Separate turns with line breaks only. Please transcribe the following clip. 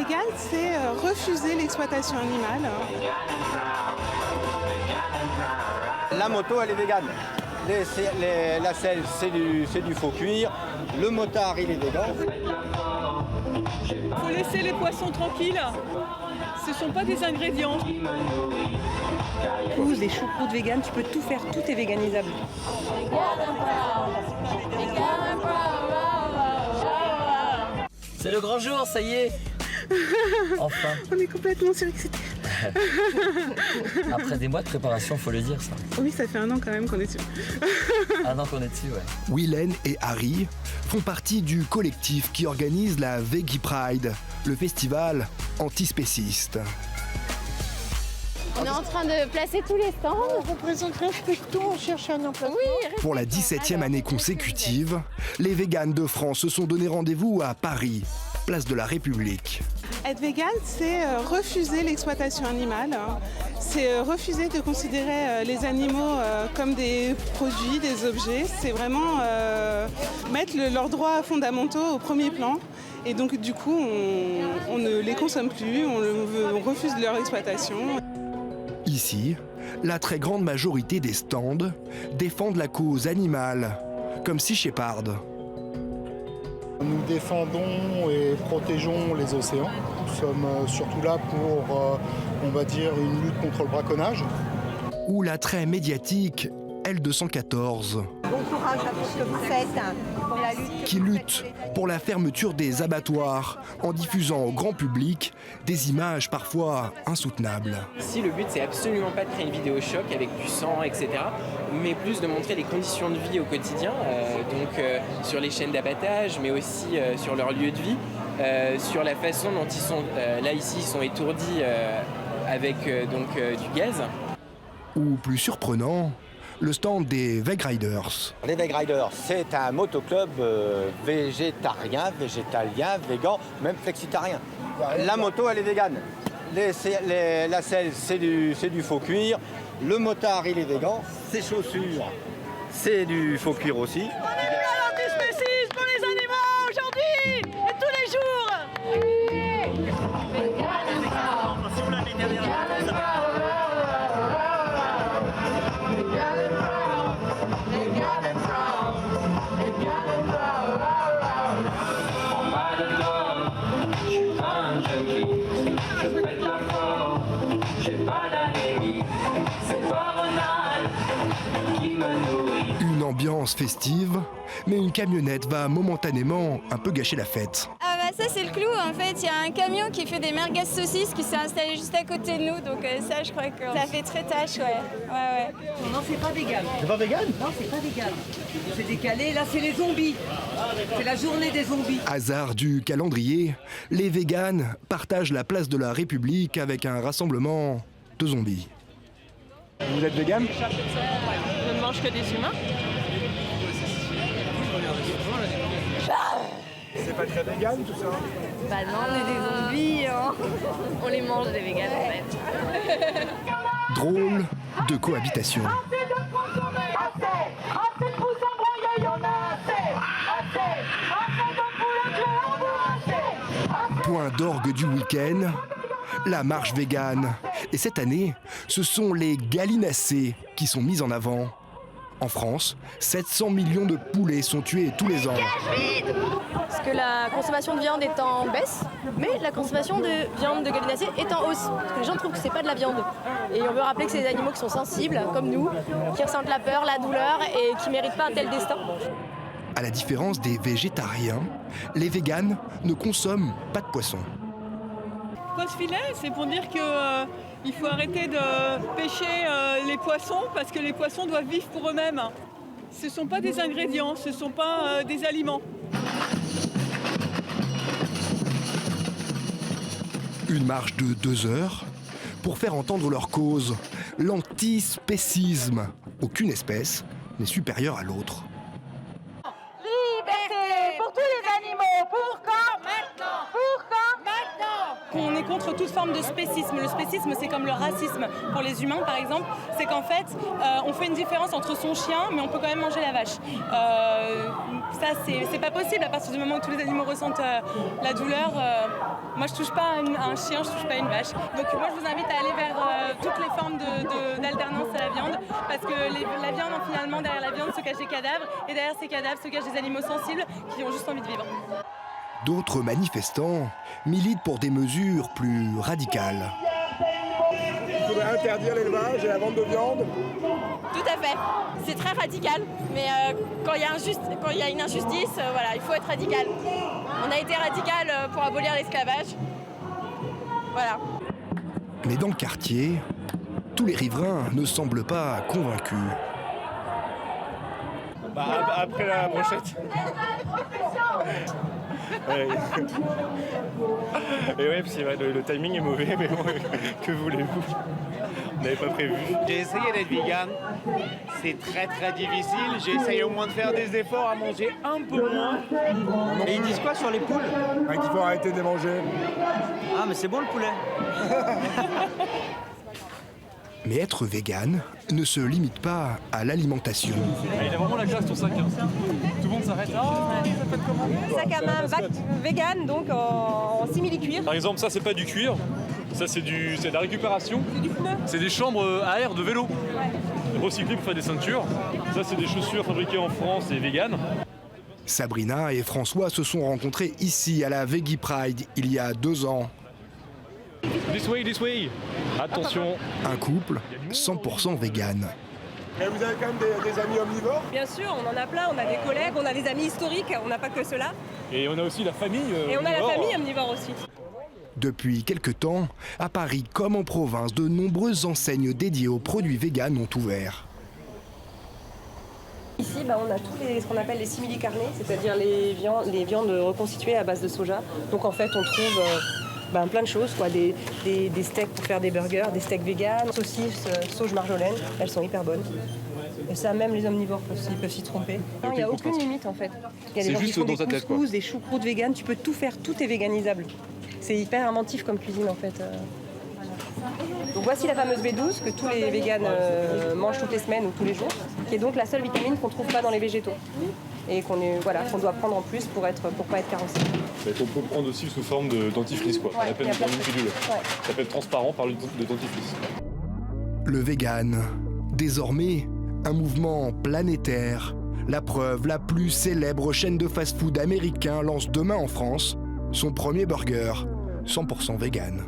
vegan, c'est refuser l'exploitation animale.
La moto, elle est végane. La selle, c'est du faux cuir. Le motard, il est végan.
Il faut laisser les poissons tranquilles. Ce ne sont pas des ingrédients.
Ou des choucroutes véganes, tu peux tout faire, tout est véganisable.
C'est le grand jour, ça y est. Enfin.
On est complètement surexcités.
Après des mois de préparation, faut le dire ça.
Oui, ça fait 1 an quand même qu'on est dessus.
Un an qu'on est dessus, ouais.
Willen et Harry font partie du collectif qui organise la Veggie Pride, le festival antispéciste.
On est en train de placer tous les stands.
On représente Respectons, on cherche un emplacement.
Oui,
Pour la 17e année consécutive, les véganes de France se sont donné rendez-vous à Paris, place de la République.
Être vegan, c'est refuser l'exploitation animale. C'est refuser de considérer les animaux comme des produits, des objets. C'est vraiment mettre leurs droits fondamentaux au premier plan. Et donc du coup, on ne les consomme plus, on refuse leur exploitation.
Ici, la très grande majorité des stands défendent la cause animale, comme Sea Shepherd.
Nous défendons et protégeons les océans. Nous sommes surtout là pour, on va dire, une lutte contre le braconnage.
Ou la très médiatique L214.
Bon courage à tout ce que vous faites pour la lutte.
Qui lutte pour la fermeture des abattoirs en diffusant au grand public des images parfois insoutenables.
Ici, le but, c'est absolument pas de créer une vidéo choc avec du sang, etc., mais plus de montrer les conditions de vie au quotidien, sur les chaînes d'abattage, mais aussi sur leur lieu de vie, sur la façon dont ils sont, là ici, ils sont étourdis avec du gaz.
Ou plus surprenant, le stand des Veg Riders.
Les Veg Riders, c'est un motoclub végétarien, végétalien, végan, même flexitarien. La moto, elle est végane. La selle, c'est du faux cuir. Le motard, il est végan. Ses chaussures, c'est du faux cuir aussi.
On est là l'antispécisme pour les animaux aujourd'hui et tous les jours.
Une ambiance festive, mais une camionnette va momentanément un peu gâcher la fête.
Ah bah ça c'est le clou en fait, il y a un camion qui fait des merguez saucisses qui s'est installé juste à côté de nous, donc ça je crois que ça fait très tâche, ouais.
Non, c'est pas vegan.
C'est pas vegan?
Non, c'est pas vegan. C'est décalé, là c'est les zombies. C'est la journée des zombies.
Hasard du calendrier, les véganes partagent la place de la République avec un rassemblement de zombies. Vous êtes vegan?
Je ne mange que des humains.
C'est pas très vegan tout ça?
Bah non, on est des zombies, hein. On les mange des véganes en fait.
Drôle de cohabitation. Point d'orgue du week-end, la marche végane. Et cette année, ce sont les gallinacés qui sont mis en avant. En France, 700 millions de poulets sont tués tous les ans.
Parce que la consommation de viande est en baisse, mais la consommation de viande de gallinacés est en hausse. Parce que les gens trouvent que c'est pas de la viande. Et on veut rappeler que c'est des animaux qui sont sensibles, comme nous, qui ressentent la peur, la douleur et qui méritent pas un tel destin.
À la différence des végétariens, les véganes ne consomment pas de poisson.
Pourquoi ce filet? C'est pour dire qu'il faut arrêter de pêcher les poissons parce que les poissons doivent vivre pour eux-mêmes. Ce ne sont pas des ingrédients, ce ne sont pas des aliments.
Une marche de 2 heures pour faire entendre leur cause, l'antispécisme. Aucune espèce n'est supérieure à l'autre.
Liberté pour tous les animaux. Pour quand? Maintenant. Pour quand? Maintenant.
qu'on est contre toute forme de spécisme. Le spécisme, c'est comme le racisme pour les humains, par exemple. C'est qu'en fait, on fait une différence entre son chien, mais on peut quand même manger la vache. Ça, c'est pas possible à partir du moment où tous les animaux ressentent la douleur. Moi, je touche pas à un chien, je touche pas à une vache. Donc moi, je vous invite à aller vers toutes les formes d'alternance à la viande, parce que la viande, finalement, derrière la viande se cachent des cadavres, et derrière ces cadavres se cachent des animaux sensibles qui ont juste envie de vivre.
D'autres manifestants militent pour des mesures plus radicales.
Il faudrait interdire l'élevage et la vente de viande.
Tout à fait. C'est très radical, mais quand il y a une injustice, voilà, il faut être radical. On a été radical pour abolir l'esclavage. Voilà.
Mais dans le quartier, tous les riverains ne semblent pas convaincus.
Après la brochette. Ouais. Et ouais, c'est vrai, le timing est mauvais, mais bon, que voulez-vous? On n'avait pas prévu.
J'ai essayé d'être vegan, c'est très très difficile. J'ai essayé au moins de faire des efforts à manger un peu moins.
Et ils disent quoi sur les poules?
Qu'il faut arrêter de les manger.
Ah, mais c'est bon le poulet.
Mais être vegan ne se limite pas à l'alimentation.
Il a vraiment la classe ton sac. Hein. Tout le monde s'arrête. Ça fait comment?
Sac à main vegan, donc en simili-cuir.
Par exemple, ça c'est pas du cuir, ça c'est de la récupération.
C'est du pneu.
C'est des chambres à air de vélo. Recyclées pour faire des ceintures. Ça c'est des chaussures fabriquées en France et vegan.
Sabrina et François se sont rencontrés ici à la Veggie Pride il y a 2 ans.
This way. Attention.
Un couple 100% vegan.
Et vous avez quand même des amis omnivores?
Bien sûr, on en a plein, on a des collègues, on a des amis historiques, on n'a pas que ceux-là.
Et on a aussi la famille
Et on a la famille omnivore aussi.
Depuis quelque temps, à Paris comme en province, de nombreuses enseignes dédiées aux produits véganes ont ouvert.
Ici, on a ce qu'on appelle les simili-carnés, c'est-à-dire les viandes reconstituées à base de soja. Donc en fait, on trouve plein de choses, quoi. Des steaks pour faire des burgers, des steaks véganes, saucisses, sauge marjolaine, elles sont hyper bonnes. Et ça, même les omnivores peuvent s'y tromper. Il n'y a aucune limite en fait. Il y a des gens qui font des couscous, des choucroutes véganes, tu peux tout faire, tout est véganisable. C'est hyper inventif comme cuisine en fait. Donc voici la fameuse B12 que tous les véganes mangent toutes les semaines ou tous les jours, qui est donc la seule vitamine qu'on ne trouve pas dans les végétaux et qu'on doit prendre en plus pour pas être carencé.
On peut prendre aussi sous forme de dentifrice, quoi. On appelle dans une pilule. Ça s'appelle transparent par le dentifrice.
Le vegan, désormais un mouvement planétaire. La preuve, la plus célèbre chaîne de fast-food américain lance demain en France son premier burger 100% vegan.